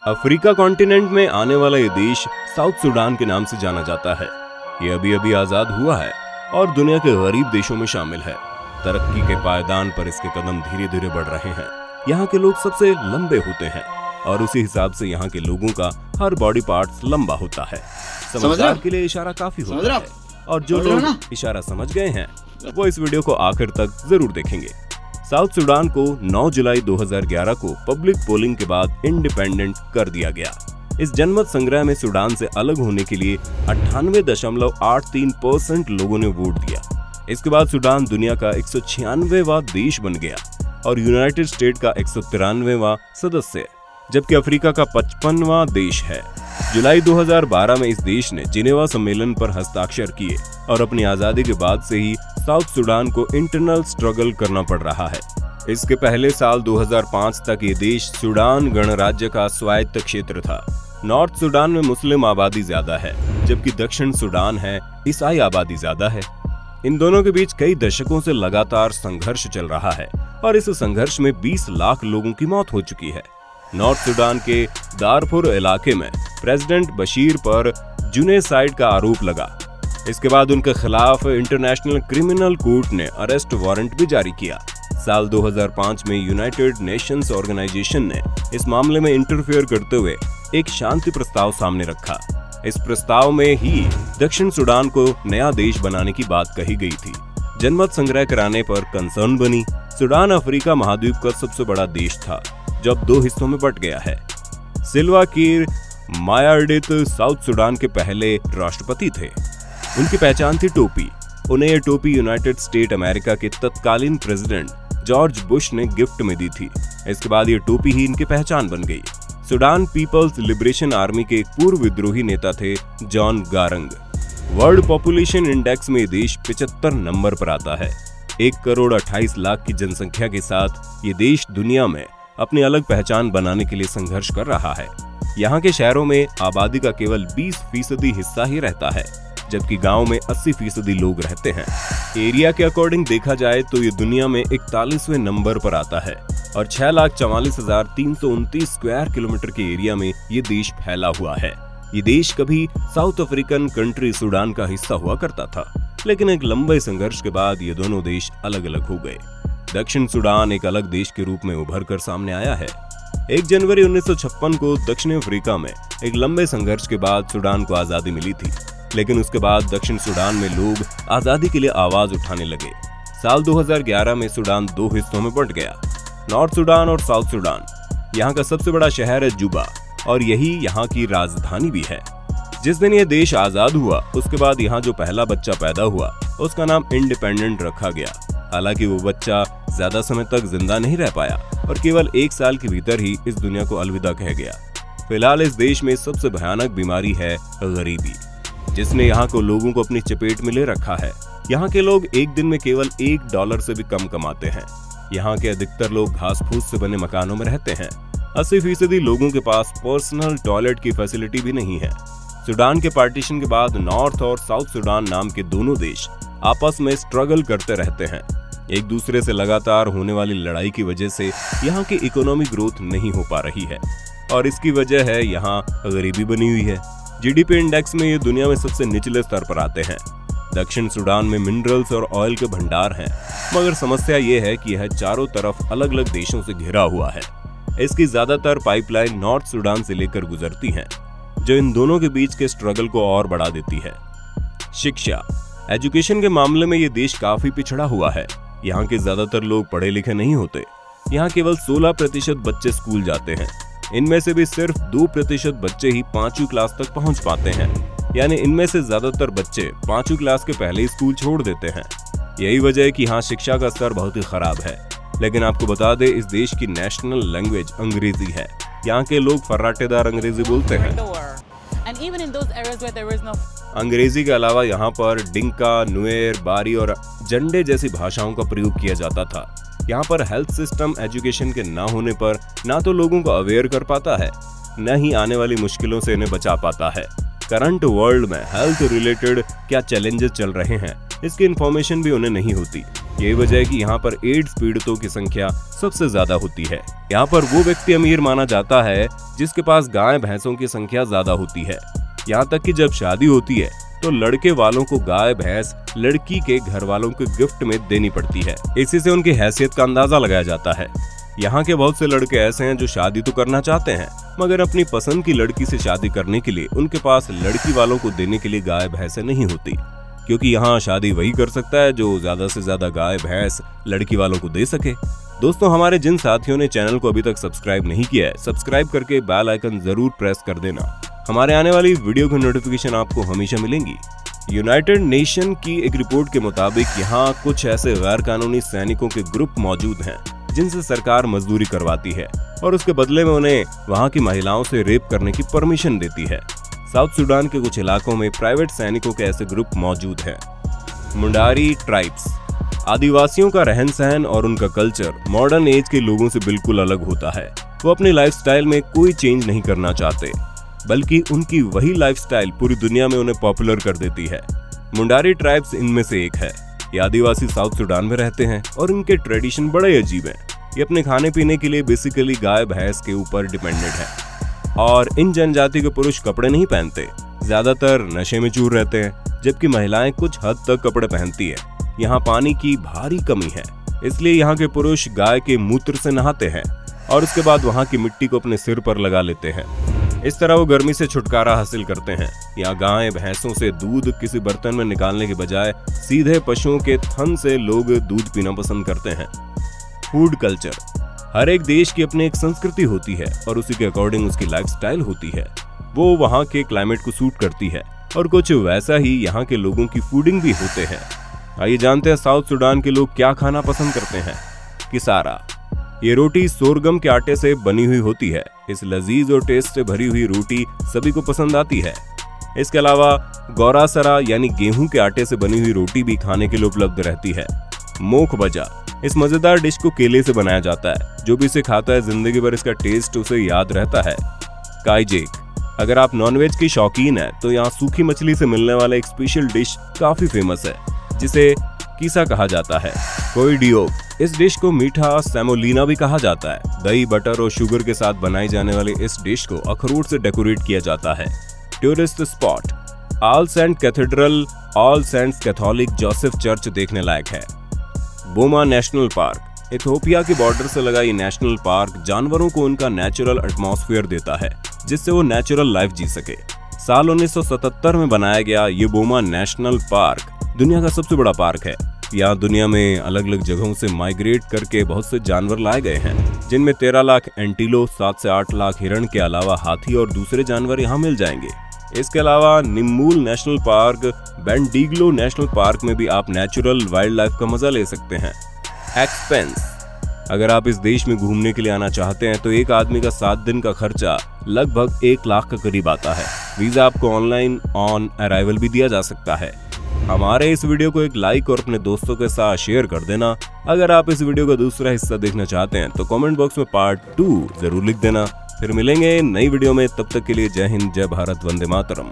Africa continent में आने वाला ये देश साउथ सूडान के नाम से जाना जाता है। ये अभी अभी आजाद हुआ है और दुनिया के गरीब देशों में शामिल है। तरक्की के पायदान पर इसके कदम धीरे धीरे बढ़ रहे हैं। यहाँ के लोग सबसे लंबे होते हैं और उसी हिसाब से यहाँ के लोगों का हर बॉडी पार्ट लंबा होता है। समझदार के लिए इशारा काफी होता है और जो लोग इशारा समझ गए हैं वो इस वीडियो को आखिर तक जरूर देखेंगे। साउथ सूडान को 9 जुलाई 2011 को पब्लिक पोलिंग के बाद इंडिपेंडेंट कर दिया गया। इस जनमत संग्रह में सूडान से अलग होने के लिए 98.83% लोगों ने वोट दिया। इसके बाद सूडान दुनिया का 196वां देश बन गया और यूनाइटेड स्टेट का 193वां सदस्य, जबकि अफ्रीका का 55वां देश है। जुलाई 2012 में इस देश ने जिनेवा सम्मेलन पर हस्ताक्षर किए और अपनी आजादी के बाद से ही साउथ सूडान को इंटरनल स्ट्रगल करना पड़ रहा है। इसके पहले साल 2005 तक ये देश सूडान गणराज्य का स्वायत्त क्षेत्र था। नॉर्थ सूडान में मुस्लिम आबादी ज्यादा है, जबकि दक्षिण सूडान है ईसाई आबादी ज्यादा है। इन दोनों के बीच कई दशकों से लगातार संघर्ष चल रहा है और इस संघर्ष में 20 लाख लोगों की मौत हो चुकी है। नॉर्थ सूडान के दारफुर इलाके में प्रेसिडेंट बशीर पर जुनेसाइड का आरोप लगा। इसके बाद उनके खिलाफ इंटरनेशनल क्रिमिनल कोर्ट ने अरेस्ट वारंट भी जारी किया। साल 2005 में यूनाइटेड नेशंस ऑर्गेनाइजेशन ने इस मामले में इंटरफेयर करते हुए एक शांति प्रस्ताव सामने रखा। इस प्रस्ताव में ही दक्षिण सूडान को नया देश बनाने की बात कही गई थी। जनमत संग्रह कराने पर कंसर्न बनी। सूडान अफ्रीका महाद्वीप का सबसे बड़ा देश था, जो अब 2 हिस्सों में बंट गया है। सिल्वा कीर मायार्डित साउथ सूडान के पहले राष्ट्रपति थे। उनकी पहचान थी टोपी। उन्हें यह टोपी यूनाइटेड स्टेट अमेरिका के तत्कालीन प्रेसिडेंट जॉर्ज बुश ने गिफ्ट में दी थी। इसके बाद ये टोपी ही इनकी पहचान बन गई। सूडान पीपल्स लिबरेशन आर्मी के एक पूर्व विद्रोही नेता थे जॉन गारंग। वर्ल्ड पॉपुलेशन इंडेक्स में देश 75 नंबर पर आता है। 1,28,00,000 की जनसंख्या के साथ ये देश दुनिया में अपनी अलग पहचान बनाने के लिए संघर्ष कर रहा है। यहाँ के शहरों में आबादी का केवल 20% हिस्सा ही रहता है, जबकि गांव में 80% लोग रहते हैं। एरिया के अकॉर्डिंग देखा जाए तो ये दुनिया में 41वें नंबर पर आता है और 6,44,329 स्क्वायर किलोमीटर के एरिया में ये देश फैला हुआ है। ये देश कभी साउथ अफ्रीकन कंट्री सूडान का हिस्सा हुआ करता था, लेकिन एक लंबे संघर्ष के बाद ये दोनों देश अलग अलग हो गए। दक्षिण सूडान एक अलग देश के रूप में उभर कर सामने आया है। 1 जनवरी 1956 को दक्षिण अफ्रीका में एक लंबे संघर्ष के बाद सूडान को आजादी मिली थी, लेकिन उसके बाद दक्षिण सूडान में लोग आजादी के लिए आवाज उठाने लगे। साल 2011 में सूडान 2 हिस्सों में बंट गया, नॉर्थ सूडान और साउथ सूडान। यहाँ का सबसे बड़ा शहर है जुबा और यही यहाँ की राजधानी भी है। जिस दिन ये देश आजाद हुआ उसके बाद यहाँ जो पहला बच्चा पैदा हुआ उसका नाम इंडिपेंडेंट रखा गया। हालांकि वो बच्चा ज्यादा समय तक जिंदा नहीं रह पाया और केवल 1 साल के भीतर ही इस दुनिया को अलविदा कह गया। फिलहाल इस देश में सबसे भयानक बीमारी है गरीबी, जिसने यहाँ को लोगों को अपनी चपेट में ले रखा है। यहाँ के लोग एक दिन में केवल $1 से भी कम कमाते हैं। यहाँ के अधिकतर लोग घास फूस से बने मकानों में रहते हैं। 80% लोगों के पास पर्सनल टॉयलेट की फैसिलिटी भी नहीं है। सूडान के पार्टीशन के बाद नॉर्थ और साउथ सूडान नाम के दोनों देश आपस में स्ट्रगल करते रहते हैं। एक दूसरे से लगातार होने वाली लड़ाई की वजह से यहाँ की इकोनॉमिक ग्रोथ नहीं हो पा रही है और इसकी वजह है यहाँ गरीबी बनी हुई है। जीडीपी इंडेक्स में ये दुनिया में सबसे निचले स्तर पर आते हैं। दक्षिण सूडान में मिनरल्स और ऑयल के भंडार हैं, मगर समस्या ये है कि यह चारों तरफ अलग अलग देशों से घिरा हुआ है। इसकी ज्यादातर पाइपलाइन नॉर्थ सूडान से लेकर गुजरती हैं, जो इन दोनों के बीच के स्ट्रगल को और बढ़ा देती है। शिक्षा, एजुकेशन के मामले में ये देश काफी पिछड़ा हुआ है। यहाँ के ज्यादातर लोग पढ़े लिखे नहीं होते। यहाँ केवल 16% बच्चे स्कूल जाते हैं। इनमें से भी सिर्फ 2% बच्चे ही 5वीं क्लास तक पहुँच पाते हैं, यानी इनमें से ज्यादातर बच्चे 5वीं क्लास के पहले ही स्कूल छोड़ देते हैं। यही वजह है कि यहाँ शिक्षा का स्तर बहुत ही खराब है। लेकिन आपको बता दें, इस देश की नेशनल लैंग्वेज अंग्रेजी है। यहाँ के लोग फर्राटेदार अंग्रेजी बोलते हैं। अंग्रेजी के अलावा यहाँ पर डिंका, नुएर, बारी और जंडे जैसी भाषाओं का प्रयोग किया जाता था। यहाँ पर हेल्थ सिस्टम एजुकेशन के ना होने पर ना तो लोगों को अवेयर कर पाता है, न ही आने वाली मुश्किलों से इन्हें बचा पाता है। करंट वर्ल्ड में हेल्थ रिलेटेड क्या चैलेंजेस चल रहे हैं, इसकी इन्फॉर्मेशन भी उन्हें नहीं होती। यही वजह है कि यहाँ पर एड्स पीड़ितों की संख्या सबसे ज्यादा होती है। यहाँ पर वो व्यक्ति अमीर माना जाता है जिसके पास गाय भैंसों की संख्या ज्यादा होती है। यहाँ तक कि जब शादी होती है तो लड़के वालों को गाय भैंस लड़की के घर वालों को गिफ्ट में देनी पड़ती है। इसी से उनकी हैसियत का अंदाजा लगाया जाता है। यहाँ के बहुत से लड़के ऐसे हैं जो शादी तो करना चाहते हैं, मगर अपनी पसंद की लड़की से शादी करने के लिए उनके पास लड़की वालों को देने के लिए गाय भैंसें नहीं होती, क्योंकि यहाँ शादी वही कर सकता है जो ज्यादा से ज्यादा गाय भैंस लड़की वालों को दे सके। दोस्तों, हमारे जिन साथियों ने चैनल को अभी तक सब्सक्राइब नहीं किया है, सब्सक्राइब करके बेल आइकन जरूर प्रेस कर देना। हमारे आने वाली वीडियो की नोटिफिकेशन आपको हमेशा मिलेंगी। यूनाइटेड नेशन की एक रिपोर्ट के मुताबिक यहाँ कुछ ऐसे गैर कानूनी सैनिकों के ग्रुप मौजूद हैं जिनसे सरकार मजदूरी करवाती है और उसके बदले में उन्हें वहाँ की महिलाओं से रेप करने की परमिशन देती है। साउथ सुडान के कुछ इलाकों में प्राइवेट सैनिकों के ऐसे ग्रुप मौजूद हैं। मुंडारी ट्राइब्स, आदिवासियों का रहन सहन और उनका कल्चर मॉडर्न एज के लोगों से बिल्कुल अलग होता है। वो अपनी लाइफस्टाइल में कोई चेंज नहीं करना चाहते, बल्कि उनकी वही लाइफस्टाइल पूरी दुनिया में उन्हें पॉपुलर कर देती है। मुंडारी ट्राइब्स इनमें से एक है। ये आदिवासी साउथ सुडान में रहते हैं और इनके ट्रेडिशन बड़े अजीब हैं। ये अपने खाने पीने के लिए बेसिकली गाय भैंस के ऊपर डिपेंडेंट है और इन जनजाति के पुरुष कपड़े नहीं पहनते, ज्यादातर नशे में चूर रहते हैं, जबकि महिलाएं कुछ हद तक कपड़े पहनती हैं। यहाँ पानी की भारी कमी है, इसलिए यहाँ के पुरुष गाय के मूत्र से नहाते हैं और उसके बाद वहाँ की मिट्टी को अपने सिर पर लगा लेते हैं। इस तरह वो गर्मी से छुटकारा हासिल करते हैं। यहाँ गाय भैंसों से दूध किसी बर्तन में निकालने के बजाय सीधे पशुओं के थन से लोग दूध पीना पसंद करते हैं। फूड कल्चर, हर एक देश की अपनी एक संस्कृति होती है और उसी के अकॉर्डिंग उसकी लाइफस्टाइल होती है। वो वहाँ के क्लाइमेट को सूट करती है और कुछ वैसा ही यहाँ के लोगों की फूडिंग भी होते हैं। आइए जानते हैं साउथ सुडान के लोग क्या खाना पसंद करते हैं। किसारा, ये रोटी सोरगम के आटे से बनी हुई होती है। इस लजीज और टेस्ट से भरी हुई रोटी सभी को पसंद आती है। इसके अलावा गौरासरा यानी गेहूं के आटे से बनी हुई रोटी भी खाने के लिए उपलब्ध रहती है। मोख बजा, इस मजेदार डिश को केले से बनाया जाता है। जो भी इसे खाता है जिंदगी भर इसका टेस्ट उसे याद रहता है। काइजेक, अगर आप नॉनवेज की शौकीन है तो यहाँ सूखी मछली से मिलने वाला एक स्पेशल डिश काफी फेमस है जिसे कीसा कहा जाता है। कोईडियोक, इस डिश को मीठा सेमोलिना भी कहा जाता है। दही, बटर और शुगर के साथ बनाई जाने वाली इस डिश को अखरोट से डेकोरेट किया जाता है। Tourist spot, All Saint Cathedral, All Saints Catholic Joseph Church देखने लायक है। बोमा नेशनल पार्क, इथियोपिया के बॉर्डर से लगा ये नेशनल पार्क जानवरों को उनका नेचुरल एटमॉस्फेयर देता है जिससे वो नेचुरल लाइफ जी सके। साल 1977 में बनाया गया ये बोमा नेशनल पार्क दुनिया का सबसे बड़ा पार्क है। यहाँ दुनिया में अलग अलग जगहों से माइग्रेट करके बहुत से जानवर लाए गए हैं, जिनमें 13 लाख एंटीलो, 7 से 8 लाख हिरण के अलावा हाथी और दूसरे जानवर यहाँ मिल जाएंगे। इसके अलावा निम्मूल नेशनल पार्क, बेंडिग्लो नेशनल पार्क में भी आप नेचुरल वाइल्ड लाइफ का मजा ले सकते हैं। एक्सपेंस, अगर आप इस देश में घूमने के लिए आना चाहते हैं तो एक आदमी का 7 दिन का खर्चा लगभग 1 लाख के करीब आता है। वीजा आपको ऑनलाइन ऑन अराइवल भी दिया जा सकता है। हमारे इस वीडियो को एक लाइक और अपने दोस्तों के साथ शेयर कर देना। अगर आप इस वीडियो का दूसरा हिस्सा देखना चाहते हैं तो कमेंट बॉक्स में पार्ट 2 जरूर लिख देना। फिर मिलेंगे नई वीडियो में, तब तक के लिए जय हिंद, जय भारत, वंदे मातरम।